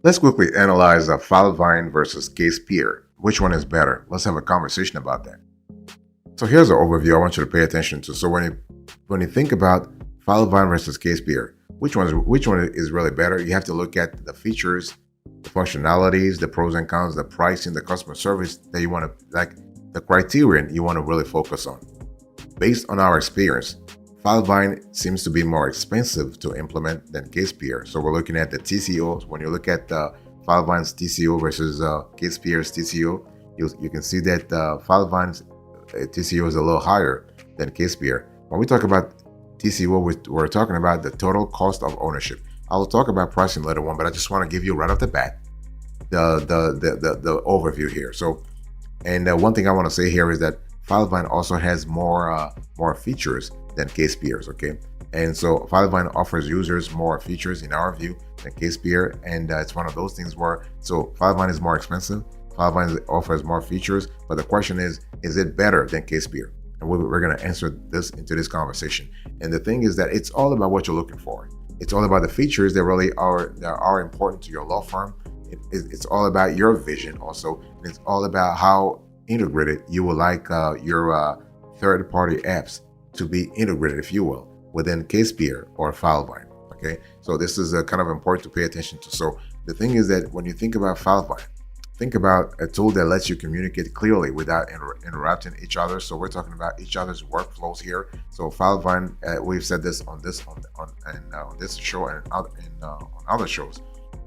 Let's quickly analyze Filevine versus CASEpeer. Which one is better? Let's have a conversation about that. So here's an overview I want you to pay attention to. So when you think about Filevine versus CASEpeer, which one is really better? You have to look at the features, the functionalities, the pros and cons, the pricing, the customer service that you want to the criterion you want to really focus on. Based on our experience, Filevine seems to be more expensive to implement than CASEpeer. So we're looking at the TCO. When you look at Filevine's TCO versus CASEpeer's TCO, you can see that Filevine's TCO is a little higher than CASEpeer. When we talk about TCO, we're talking about the total cost of ownership. I'll talk about pricing later on, but I just want to give you right off the bat the overview here. So, and one thing I want to say here is that Filevine also has more features than CASEpeer's, okay? And so Filevine offers users more features in our view than CASEpeer, and it's one of those things where, so Filevine is more expensive, Filevine offers more features, but the question is it better than CASEpeer? And we're going to answer this into this conversation. And the thing is that it's all about what you're looking for. It's all about the features that really are important to your law firm. It's all about your vision also, and it's all about how integrated you would like your third-party apps to be integrated, if you will, within CASEpeer or Filevine. Okay, so this is kind of important to pay attention to. So the thing is that when you think about Filevine, think about a tool that lets you communicate clearly without interrupting each other. So we're talking about each other's workflows here. So Filevine, we've said this on this show and on other shows.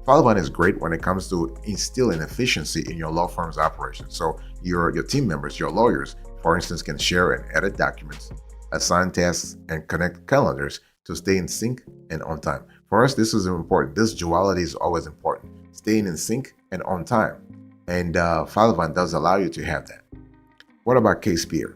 Filevine is great when it comes to instilling efficiency in your law firm's operations. So your team members, your lawyers, for instance, can share and edit documents, assign tasks, and connect calendars to stay in sync and on time. For us, this is important. This duality is always important. Staying in sync and on time. And Filevine does allow you to have that. What about CASEpeer?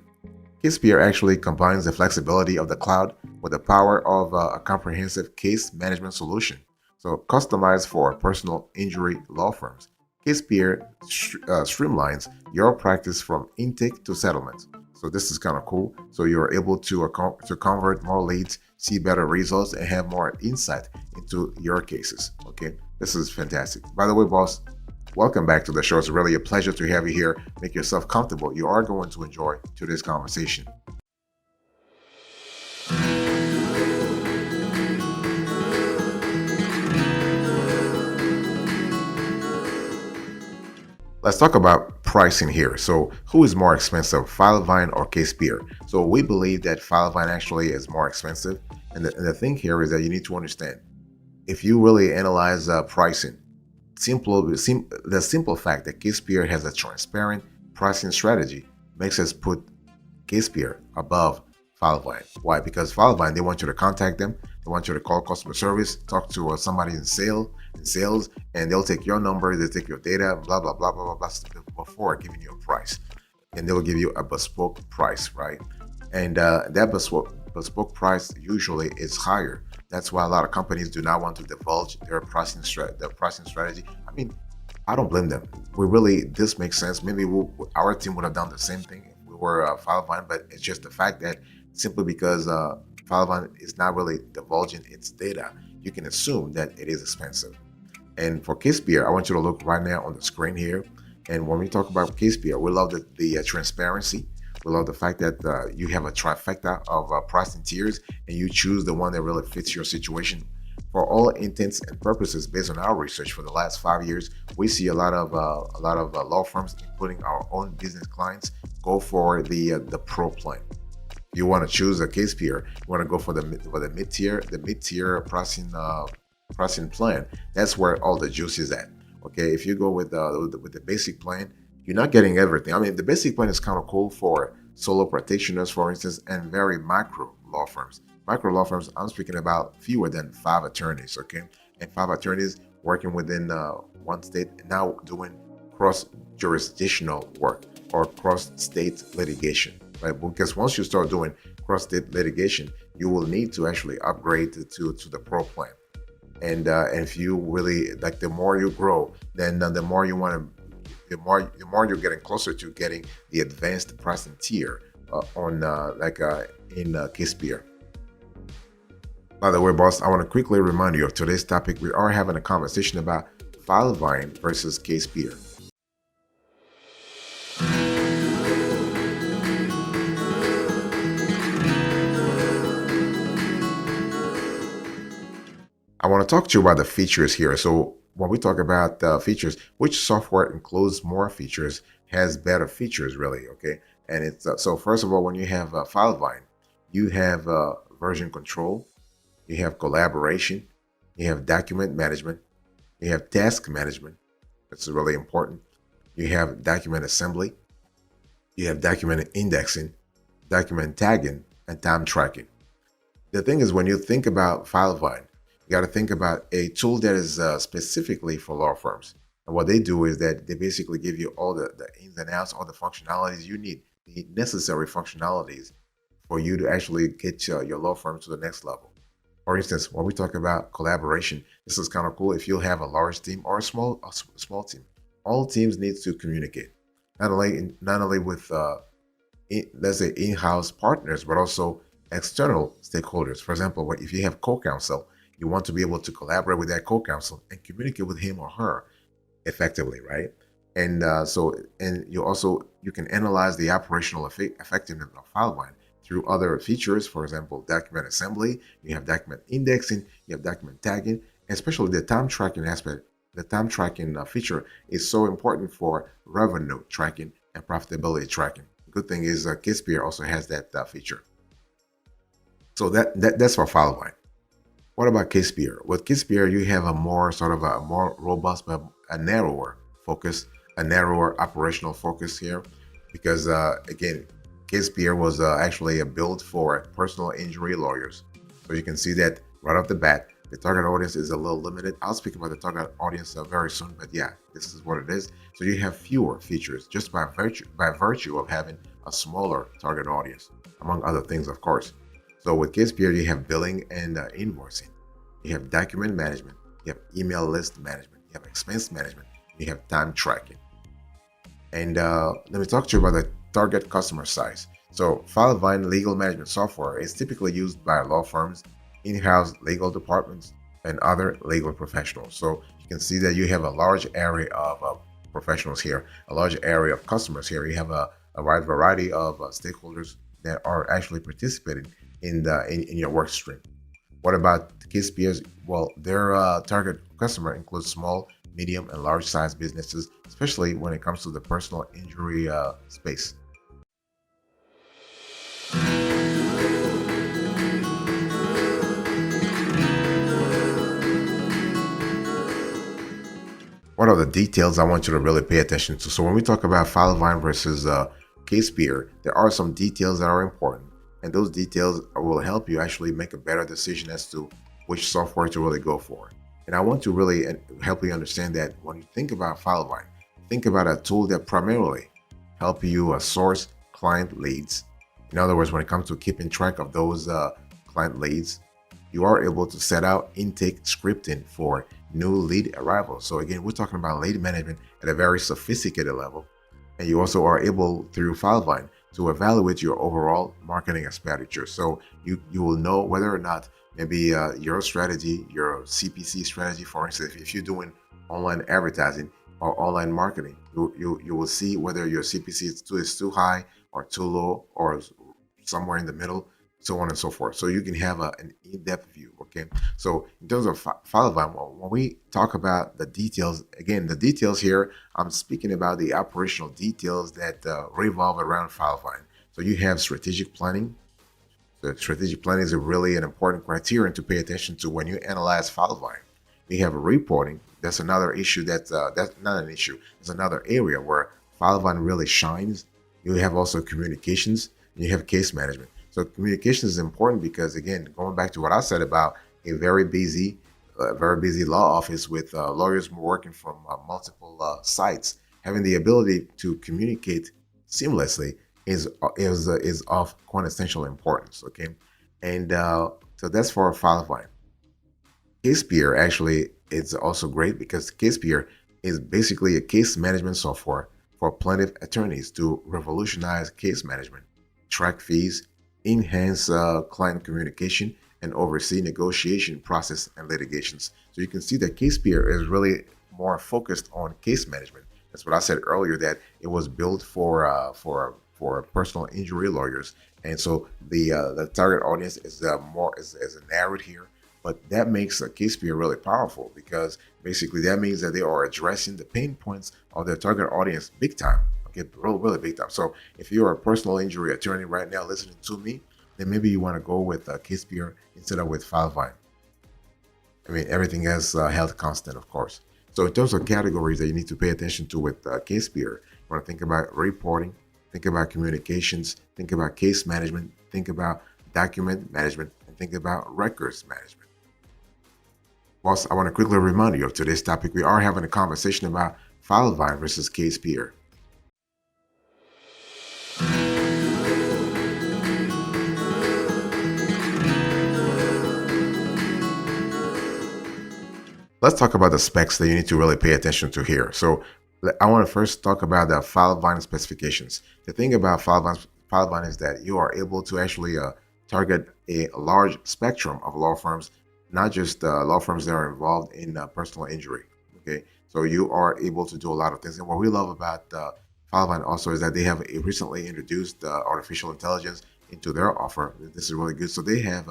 CASEpeer actually combines the flexibility of the cloud with the power of a comprehensive case management solution. So customized for personal injury law firms, CASEpeer streamlines your practice from intake to settlement. So this is kind of cool. So you're able to convert more leads, see better results, and have more insight into your cases. Okay, this is fantastic. By the way, boss, welcome back to the show. It's really a pleasure to have you here. Make yourself comfortable. You are going to enjoy today's conversation. Let's talk about pricing here. So who is more expensive, Filevine or CASEpeer? So we believe that Filevine actually is more expensive. And the thing here is that you need to understand, if you really analyze pricing, the simple fact that CASEpeer has a transparent pricing strategy makes us put CASEpeer above Filevine. Why? Because Filevine, they want you to contact them, they want you to call customer service, talk to somebody in sales, and they'll take your number, they take your data, blah blah blah blah blah before giving you a price, and they'll give you a bespoke price, right? And that bespoke price usually is higher. That's why a lot of companies do not want to divulge their pricing strategy. I mean, I don't blame them. This makes sense. Maybe our team would have done the same thing if we were Filevine, but it's just the fact that simply because Filevine is not really divulging its data, you can assume that it is expensive. And for CASEpeer, I want you to look right now on the screen here. And when we talk about CASEpeer, we love the transparency. We love the fact that you have a trifecta of pricing tiers, and you choose the one that really fits your situation. For all intents and purposes, based on our research for the last 5 years, we see a lot of law firms, including our own business clients, go for the pro plan. You want to choose a CASEpeer, you want to go for the mid-tier pricing plan. That's where all the juice is at. Okay, if you go with the basic plan, you're not getting everything. I mean, the basic plan is kind of cool for solo practitioners, for instance, and very micro law firms. Micro law firms, I'm speaking about fewer than 5 attorneys, okay? And 5 attorneys working within one state, now doing cross-jurisdictional work or cross-state litigation, right? Because once you start doing cross-state litigation, you will need to actually upgrade to the pro plan. And if you really, like, the more you grow, then the more you want to, the more you're getting closer to getting the advanced pricing tier in CASEpeer. By the way, boss, I want to quickly remind you of today's topic. We are having a conversation about Filevine versus CASEpeer. I want to talk to you about the features here. So when we talk about features, which software includes more features, has better features, really, okay? And it's so first of all, when you have Filevine, you have version control, you have collaboration, you have document management, you have task management. That's really important. You have document assembly, you have document indexing, document tagging, and time tracking. The thing is, when you think about Filevine, you got to think about a tool that is specifically for law firms. And what they do is that they basically give you all the ins and outs, all the functionalities you need, the necessary functionalities for you to actually get your law firm to the next level. For instance, when we talk about collaboration, this is kind of cool. If you have a large team or a small team, all teams need to communicate, not only with let's say in-house partners, but also external stakeholders. For example, if you have co-counsel, you want to be able to collaborate with that co-counsel and communicate with him or her effectively, right? And you can analyze the operational effectiveness of Filevine through other features. For example, document assembly, you have document indexing, you have document tagging, especially the time tracking aspect. The time tracking feature is so important for revenue tracking and profitability tracking. Good thing is CASEpeer also has that feature. So that's for Filevine. What about CASEpeer? With CASEpeer, you have a more robust but a narrower focus, a narrower operational focus here, because again, CASEpeer was actually a built for personal injury lawyers. So you can see that right off the bat, the target audience is a little limited. I'll speak about the target audience very soon, but yeah, this is what it is. So you have fewer features just by virtue of having a smaller target audience, among other things, of course. So with CASEpeer, you have billing and invoicing. You have document management. You have email list management. You have expense management. You have time tracking. And let me talk to you about the target customer size. So Filevine legal management software is typically used by law firms, in-house legal departments, and other legal professionals. So you can see that you have a large area of professionals here, a large area of customers here. You have a wide variety of stakeholders that are actually participating in your work stream. What about CASEpeer? Well, their target customer includes small, medium, and large size businesses, especially when it comes to the personal injury space. What are the details I want you to really pay attention to? So when we talk about Filevine versus CASEpeer, there are some details that are important. And those details will help you actually make a better decision as to which software to really go for. And I want to really help you understand that when you think about Filevine, think about a tool that primarily help you source client leads. In other words, when it comes to keeping track of those client leads, you are able to set out intake scripting for new lead arrivals. So again, we're talking about lead management at a very sophisticated level. And you also are able, through Filevine, to evaluate your overall marketing expenditure. So you will know whether or not maybe your strategy, your CPC strategy, for instance, if you're doing online advertising or online marketing, you will see whether your CPC is too high or too low or somewhere in the middle, so on and so forth. So you can have an in-depth view, okay? So in terms of Filevine, when we talk about the details, again, the details here, I'm speaking about the operational details that revolve around Filevine. So you have strategic planning. So strategic planning is really an important criterion to pay attention to when you analyze Filevine. You have reporting. That's another issue that's not an issue. It's another area where Filevine really shines. You have also communications, and you have case management. So communication is important because, again, going back to what I said about a very busy law office with lawyers working from multiple sites, having the ability to communicate seamlessly is of quintessential importance. Okay, and so that's for Filevine. CASEpeer actually is also great because CASEpeer is basically a case management software for plaintiff attorneys to revolutionize case management, track fees, enhance client communication, and oversee negotiation process and litigations. So you can see that CASEpeer is really more focused on case management. That's what I said earlier, that it was built for personal injury lawyers, and so the target audience is more is narrowed here. But that makes a CASEpeer really powerful, because basically that means that they are addressing the pain points of their target audience big time. Okay, really, really big time. So if you're a personal injury attorney right now listening to me, then maybe you want to go with CASEpeer instead of with Filevine. I mean, everything else held constant, of course. So in terms of categories that you need to pay attention to with CASEpeer, you want to think about reporting, think about communications, think about case management, think about document management, and think about records management. Plus, I want to quickly remind you of today's topic. We are having a conversation about Filevine versus CASEpeer. Let's talk about the specs that you need to really pay attention to here. So I want to first talk about the Filevine specifications. The thing about Filevine is that you are able to actually target a large spectrum of law firms, not just law firms that are involved in personal injury. Okay, so you are able to do a lot of things. And what we love about Filevine also is that they have recently introduced artificial intelligence into their offer. This is really good. So they have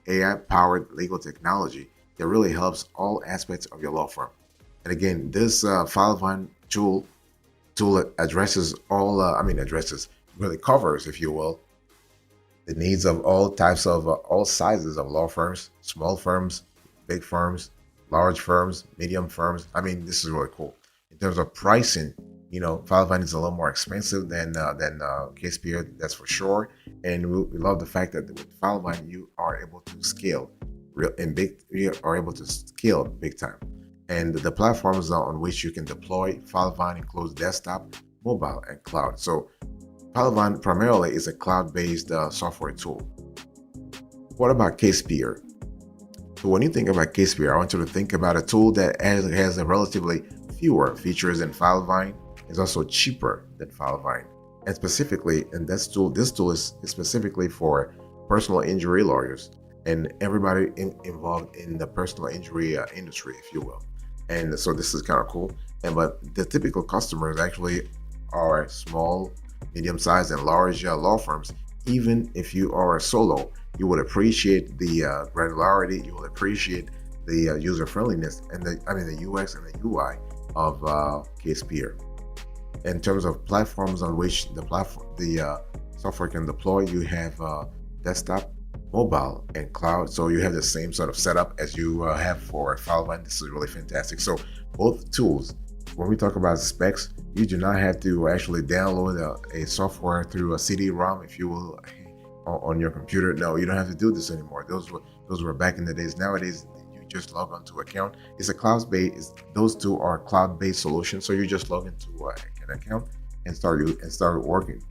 AI-powered legal technology that really helps all aspects of your law firm. And again, this Filevine tool addresses all, addresses, really covers, if you will, the needs of all types of, all sizes of law firms, small firms, big firms, large firms, medium firms. I mean, this is really cool. In terms of pricing, Filevine is a little more expensive than CASEpeer, that's for sure. And we love the fact that with Filevine, you are able to scale you are able to scale big time. And the platforms on which you can deploy Filevine includes desktop, mobile, and cloud. So Filevine primarily is a cloud-based software tool. What about CASEpeer? So when you think about CASEpeer, I want you to think about a tool that has a relatively fewer features than Filevine. It's also cheaper than Filevine. And specifically, this tool is specifically for personal injury lawyers and everybody involved in the personal injury industry, if you will. And so this is kind of cool. But the typical customers actually are small, medium-sized, and large law firms. Even if you are a solo, you would appreciate the granularity, you will appreciate the user-friendliness, and the UX and the UI of CASEpeer. In terms of platforms on which the software can deploy, you have desktop, mobile, and cloud. So you have the same sort of setup as you have for Filevine. This is really fantastic. So both tools, when we talk about specs, you do not have to actually download a software through a CD-ROM, if you will, on your computer. No, you don't have to do this anymore. Those were back in the days. Nowadays, you just log onto account. It's a cloud-based. Those two are cloud-based solutions. So you just log into an account and start working.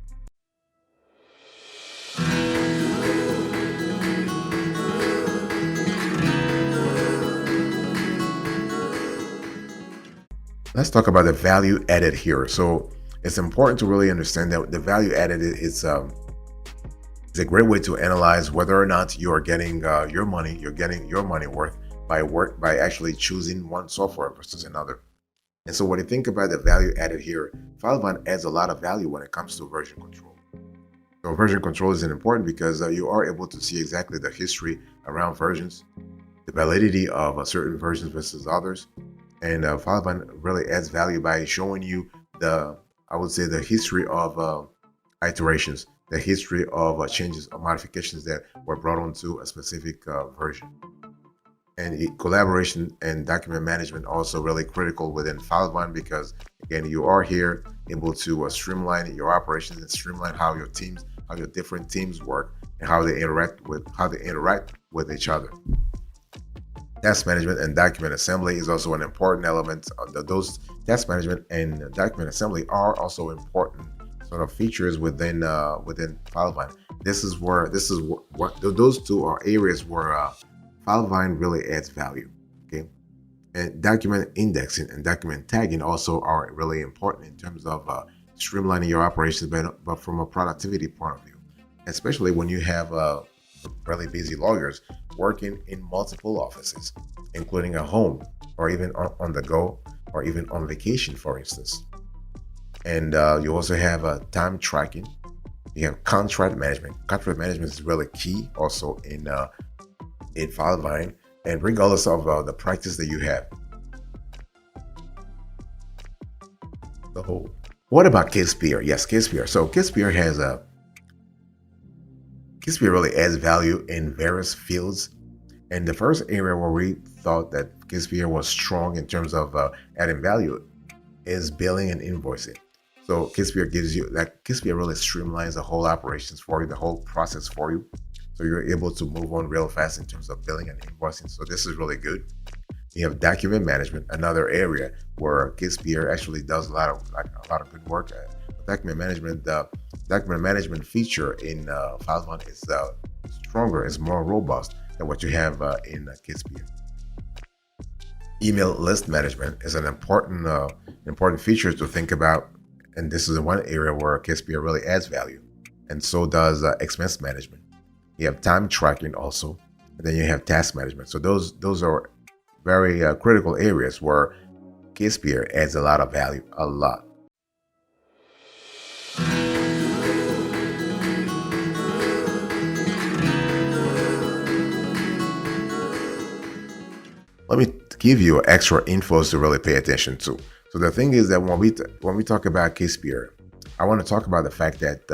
Let's talk about the value added here. So it's important to really understand that the value added is a great way to analyze whether or not you are getting your money worth by actually choosing one software versus another. And so when you think about the value added here, Filevine adds a lot of value when it comes to version control. So version control is important because you are able to see exactly the history around versions, the validity of certain versions versus others. And Filevine really adds value by showing you the history of iterations, the history of changes or modifications that were brought onto a specific version. And collaboration and document management also really critical within Filevine, because again, you are here able to streamline your operations and streamline how your different teams work and how they interact with each other. Task management and document assembly is also an important element. Those task management and document assembly are also important sort of features within Filevine. Those two are areas where Filevine really adds value. Okay, and document indexing and document tagging also are really important in terms of streamlining your operations, but from a productivity point of view, especially when you have really busy lawyers working in multiple offices, including at home or even on the go. or even on vacation, for instance. And you also have time tracking. You have contract management. Contract management is really key also in Filevine, and regardless of the practice that you have. So what about CASEpeer? Yes, CASEpeer. So CASEpeer really adds value in various fields. And the first area where we thought that CASEpeer was strong in terms of adding value is billing and invoicing. So CASEpeer CASEpeer really streamlines the whole operations for you, the whole process for you. So you're able to move on real fast in terms of billing and invoicing. So this is really good. You have document management, another area where CASEpeer actually does a lot of good work. Document management feature in Filevine is stronger, is more robust than what you have in CASEpeer. Email list management is an important feature to think about, and this is one area where CASEpeer really adds value, and so does expense management. You have time tracking also, and then you have task management. So those are very critical areas where CASEpeer adds a lot of value, a lot. Let me give you extra infos to really pay attention to. So the thing is that when we talk about CASEpeer, I want to talk about the fact that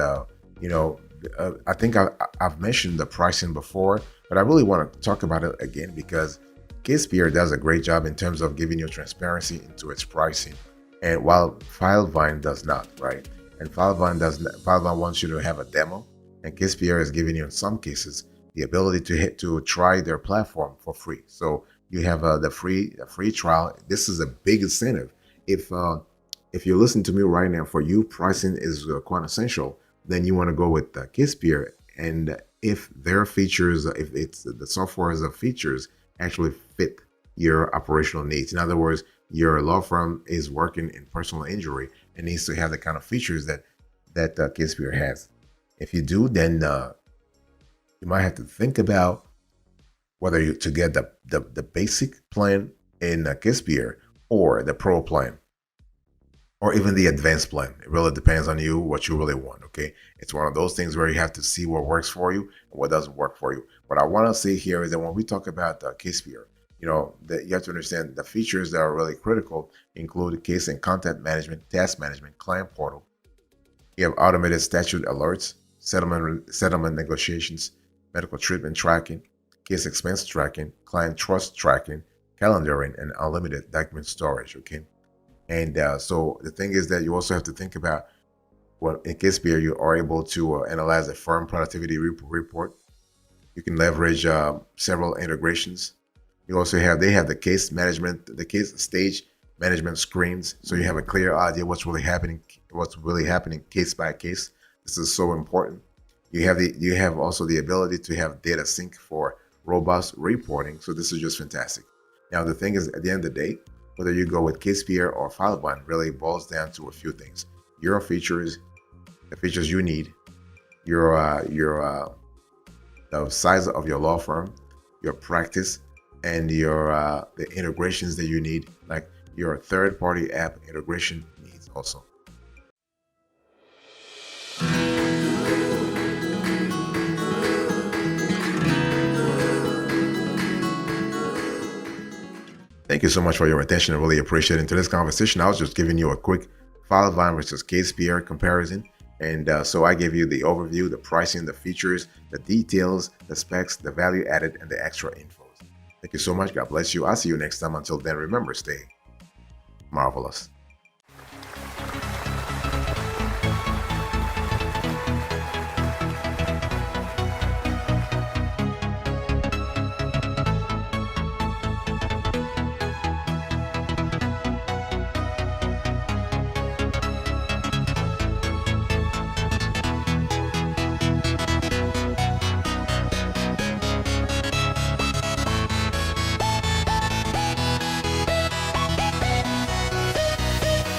I think I've mentioned the pricing before, but I really want to talk about it again because CASEpeer does a great job in terms of giving you transparency into its pricing, and while Filevine does not, right? And Filevine wants you to have a demo, and CASEpeer is giving you in some cases the ability to try their platform for free. So you have the free trial. This is a big incentive. If you listen to me right now, for you pricing is quite essential, then you want to go with CASEpeer. And if their features, if it's the software's features actually fit your operational needs. In other words, your law firm is working in personal injury and needs to have the kind of features that CASEpeer has. If you do, then you might have to think about whether you to get the basic plan in CASEpeer or the pro plan, or even the advanced plan. It really depends on you, what you really want, okay? It's one of those things where you have to see what works for you and what doesn't work for you. What I want to say here is that when we talk about CASEpeer, that you have to understand the features that are really critical include case and content management, task management, client portal. You have automated statute alerts, settlement negotiations, medical treatment tracking, case expense tracking, client trust tracking, calendaring, and unlimited document storage, okay? And so the thing is that you also have to think about, well, in CASEpeer, you are able to analyze a firm productivity report. You can leverage several integrations. You also they have the case stage management screens, so you have a clear idea what's really happening case by case. This is so important. You have also the ability to have data sync for robust reporting. So this is just fantastic. Now the thing is, at the end of the day, whether you go with CASEpeer or Filevine really boils down to a few things: your features, the features you need, the size of your law firm, your practice, and the integrations that you need, like your third-party app integration needs also. Thank you so much for your attention. I really appreciate it. In today's conversation, I was just giving you a quick Filevine versus CASEpeer comparison. And so I gave you the overview, the pricing, the features, the details, the specs, the value added, and the extra infos. Thank you so much. God bless you. I'll see you next time. Until then, remember, stay marvelous.